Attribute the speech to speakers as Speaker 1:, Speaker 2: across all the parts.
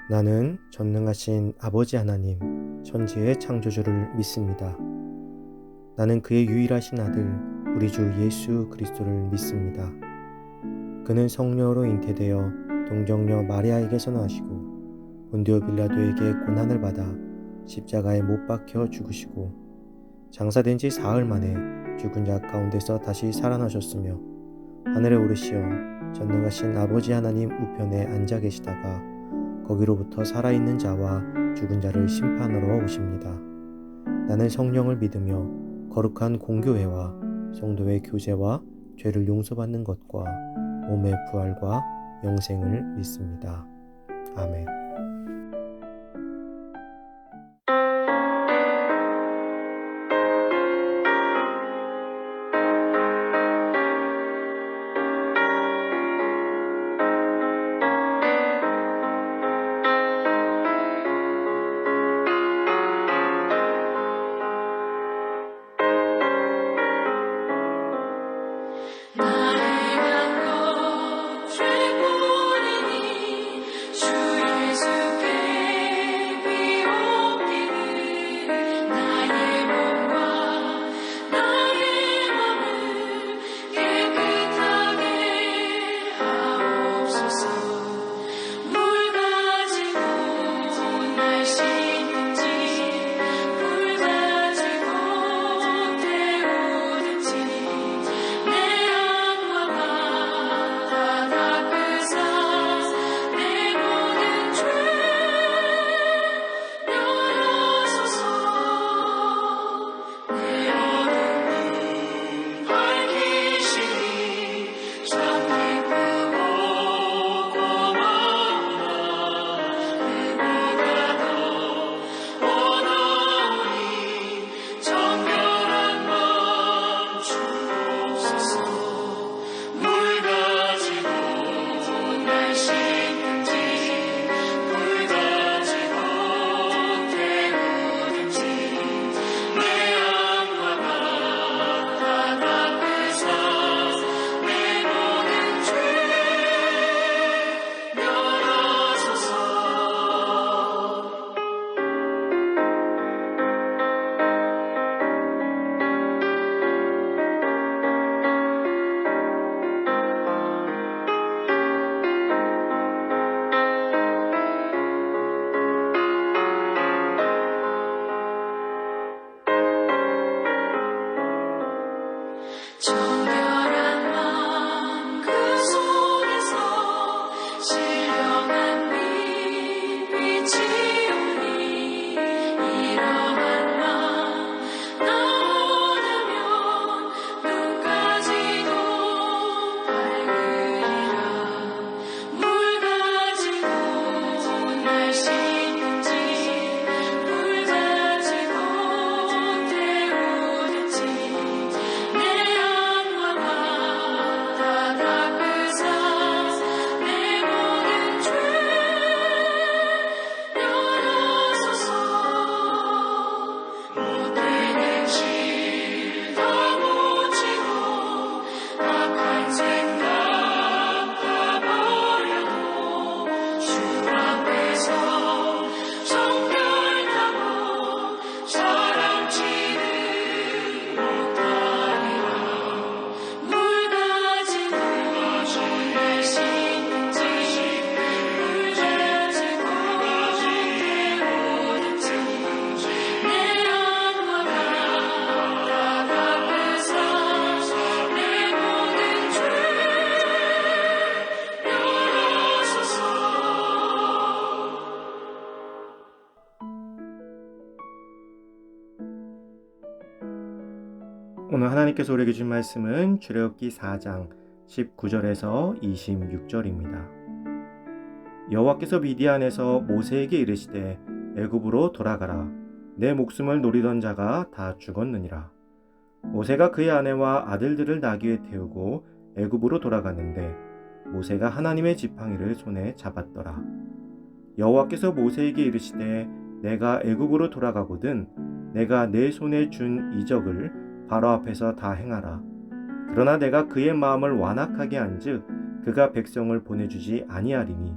Speaker 1: 나는 전능하신 아버지 하나님, 천지의 창조주를 믿습니다. 나는 그의 유일하신 아들, 우리 주 예수 그리스도를 믿습니다. 그는 성령으로 잉태되어 동정녀 마리아에게서 나시고 본디오 빌라도에게 고난을 받아 십자가에 못 박혀 죽으시고 장사된 지 사흘 만에 죽은 자 가운데서 다시 살아나셨으며 하늘에 오르시어 전능하신 아버지 하나님 우편에 앉아 계시다가 거기로부터 살아있는 자와 죽은 자를 심판하러 오십니다. 나는 성령을 믿으며 거룩한 공교회와 성도의 교제와 죄를 용서받는 것과 몸의 부활과 영생을 믿습니다. 아멘.
Speaker 2: 정결한 마음 그 속에서 신령한 빛이 오니 이러한 마음 나오면 눈까지도 밝으리라. 물 가지고 날 씻든지 불 가지고 태우든지 내 안과 다 닦으사 내 모든 죄 열어소서. 못되는 질 다 고치고 악한 생각 다 버려도 주 앞에서 정결하고 사랑치는 못하리라. 물 가지고 날 씻든지 불 가지고 태우든지 내 안과 다 닦으사 내 모든 죄 열어소서.
Speaker 1: 오늘 하나님께서 우리에게 주신 말씀은 출애굽기 4장 19절에서 26절입니다. 여호와께서 미디안에서 모세에게 이르시되 애굽으로 돌아가라. 내 목숨을 노리던 자가 다 죽었느니라. 모세가 그의 아내와 아들들을 나귀에 태우고 애굽으로 돌아갔는데 모세가 하나님의 지팡이를 손에 잡았더라. 여호와께서 모세에게 이르시되 내가 애굽으로 돌아가거든 내가 내 손에 준 이적을 바로 앞에서 다 행하라. 그러나 내가 그의 마음을 완악하게 한즉 그가 백성을 보내주지 아니하리니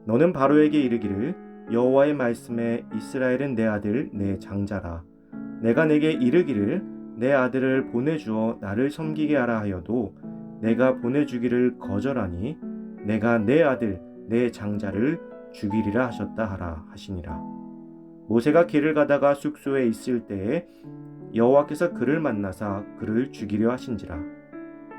Speaker 1: 너는 바로에게 이르기를 여호와의 말씀에 이스라엘은 내 아들 내 장자라. 내가 내게 이르기를 내 아들을 보내주어 나를 섬기게 하라 하여도 내가 보내주기를 거절하니 내가 내 아들 내 장자를 죽이리라 하셨다 하라 하시니라. 모세가 길을 가다가 숙소에 있을 때에 여호와께서 그를 만나사 그를 죽이려 하신지라.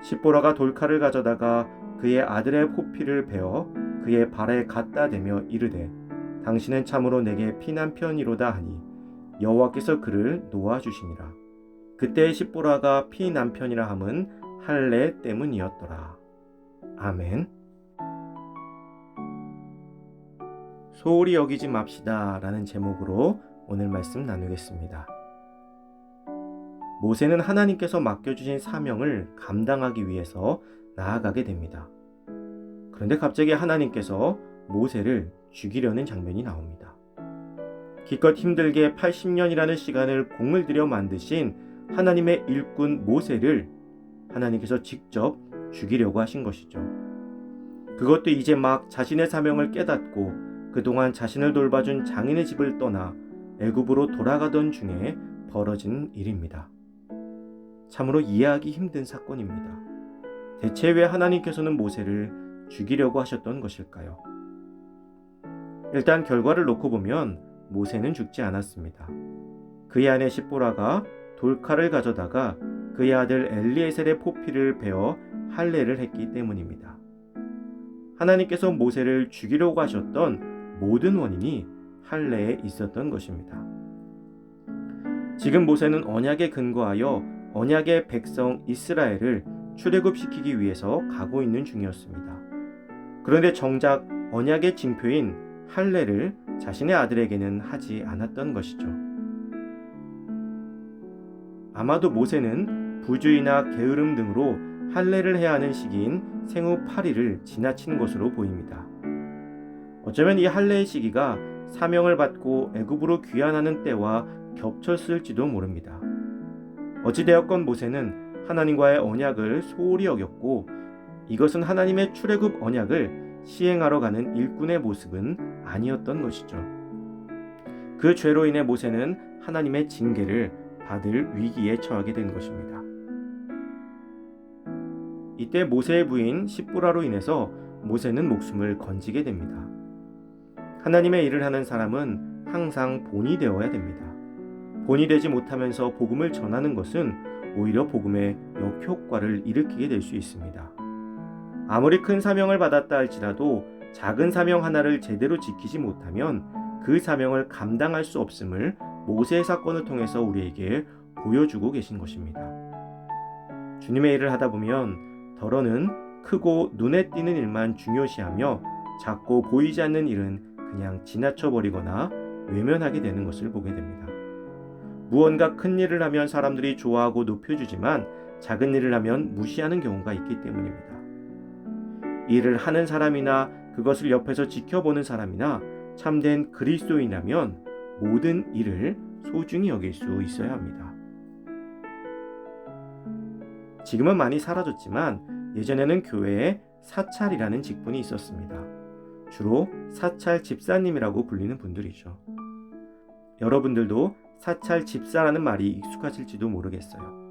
Speaker 1: 십보라가 돌칼을 가져다가 그의 아들의 포피를 베어 그의 발에 갖다 대며 이르되 당신은 참으로 내게 피난편이로다 하니 여호와께서 그를 놓아주시니라. 그때 십보라가 피난편이라 함은 할례 때문이었더라. 아멘. 소홀히 여기지 맙시다 라는 제목으로 오늘 말씀 나누겠습니다. 모세는 하나님께서 맡겨주신 사명을 감당하기 위해서 나아가게 됩니다. 그런데 갑자기 하나님께서 모세를 죽이려는 장면이 나옵니다. 기껏 힘들게 80년이라는 시간을 공을 들여 만드신 하나님의 일꾼 모세를 하나님께서 직접 죽이려고 하신 것이죠. 그것도 이제 막 자신의 사명을 깨닫고 그동안 자신을 돌봐준 장인의 집을 떠나 애굽으로 돌아가던 중에 벌어진 일입니다. 참으로 이해하기 힘든 사건입니다. 대체 왜 하나님께서는 모세를 죽이려고 하셨던 것일까요? 일단 결과를 놓고 보면 모세는 죽지 않았습니다. 그의 아내 십보라가 돌칼을 가져다가 그의 아들 엘리에셀의 포피를 베어 할례를 했기 때문입니다. 하나님께서 모세를 죽이려고 하셨던 모든 원인이 할례에 있었던 것입니다. 지금 모세는 언약에 근거하여 언약의 백성 이스라엘을 출애굽시키기 위해서 가고 있는 중이었습니다. 그런데 정작 언약의 징표인 할례를 자신의 아들에게는 하지 않았던 것이죠. 아마도 모세는 부주의나 게으름 등으로 할례를 해야 하는 시기인 생후 8일을 지나친 것으로 보입니다. 어쩌면 이 할례의 시기가 사명을 받고 애굽으로 귀환하는 때와 겹쳤을지도 모릅니다. 어찌되었건 모세는 하나님과의 언약을 소홀히 여겼고 이것은 하나님의 출애굽 언약을 시행하러 가는 일꾼의 모습은 아니었던 것이죠. 그 죄로 인해 모세는 하나님의 징계를 받을 위기에 처하게 된 것입니다. 이때 모세의 부인 십보라로 인해서 모세는 목숨을 건지게 됩니다. 하나님의 일을 하는 사람은 항상 본이 되어야 됩니다. 본이 되지 못하면서 복음을 전하는 것은 오히려 복음의 역효과를 일으키게 될 수 있습니다. 아무리 큰 사명을 받았다 할지라도 작은 사명 하나를 제대로 지키지 못하면 그 사명을 감당할 수 없음을 모세의 사건을 통해서 우리에게 보여주고 계신 것입니다. 주님의 일을 하다 보면 덜어는 크고 눈에 띄는 일만 중요시하며 작고 보이지 않는 일은 그냥 지나쳐버리거나 외면하게 되는 것을 보게 됩니다. 무언가 큰 일을 하면 사람들이 좋아하고 높여주지만 작은 일을 하면 무시하는 경우가 있기 때문입니다. 일을 하는 사람이나 그것을 옆에서 지켜보는 사람이나 참된 그리스도인이라면 모든 일을 소중히 여길 수 있어야 합니다. 지금은 많이 사라졌지만 예전에는 교회에 사찰이라는 직분이 있었습니다. 주로 사찰 집사님이라고 불리는 분들이죠. 여러분들도 사찰 집사라는 말이 익숙하실지도 모르겠어요.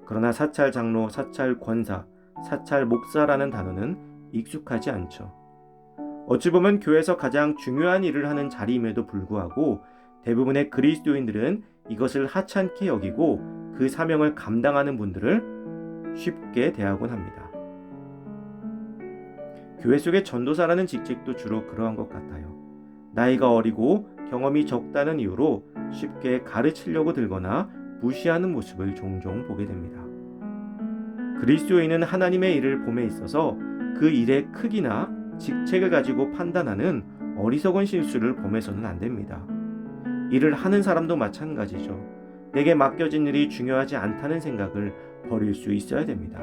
Speaker 1: 그러나 사찰 장로, 사찰 권사, 사찰 목사라는 단어는 익숙하지 않죠. 어찌 보면 교회에서 가장 중요한 일을 하는 자리임에도 불구하고 대부분의 그리스도인들은 이것을 하찮게 여기고 그 사명을 감당하는 분들을 쉽게 대하곤 합니다. 교회 속의 전도사라는 직책도 주로 그러한 것 같아요. 나이가 어리고 경험이 적다는 이유로 쉽게 가르치려고 들거나 무시하는 모습을 종종 보게 됩니다. 그리스도인은 하나님의 일을 봄에 있어서 그 일의 크기나 직책을 가지고 판단하는 어리석은 실수를 범해서는 안 됩니다. 일을 하는 사람도 마찬가지죠. 내게 맡겨진 일이 중요하지 않다는 생각을 버릴 수 있어야 됩니다.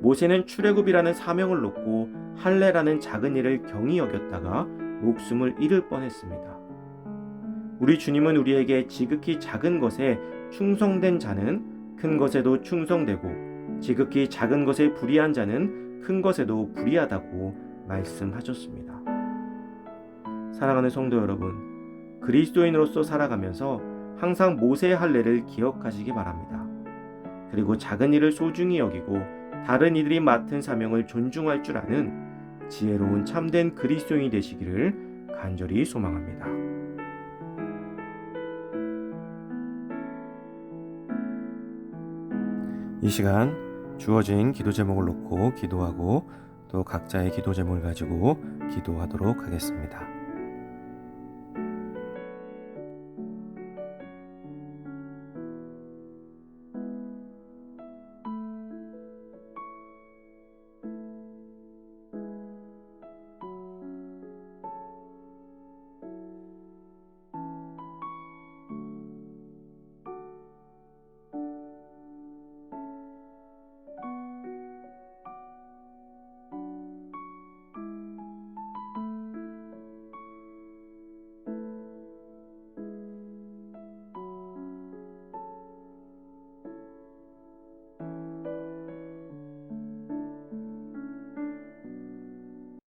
Speaker 1: 모세는 출애굽이라는 사명을 놓고 할례라는 작은 일을 경히 여겼다가 목숨을 잃을 뻔했습니다. 우리 주님은 우리에게 지극히 작은 것에 충성된 자는 큰 것에도 충성되고 지극히 작은 것에 불의한 자는 큰 것에도 불의하다고 말씀하셨습니다. 사랑하는 성도 여러분, 그리스도인으로서 살아가면서 항상 모세의 할례를 기억하시기 바랍니다. 그리고 작은 일을 소중히 여기고 다른 이들이 맡은 사명을 존중할 줄 아는 지혜로운 참된 그리스도인이 되시기를 간절히 소망합니다. 이 시간 주어진 기도 제목을 놓고 기도하고 또 각자의 기도 제목을 가지고 기도하도록 하겠습니다.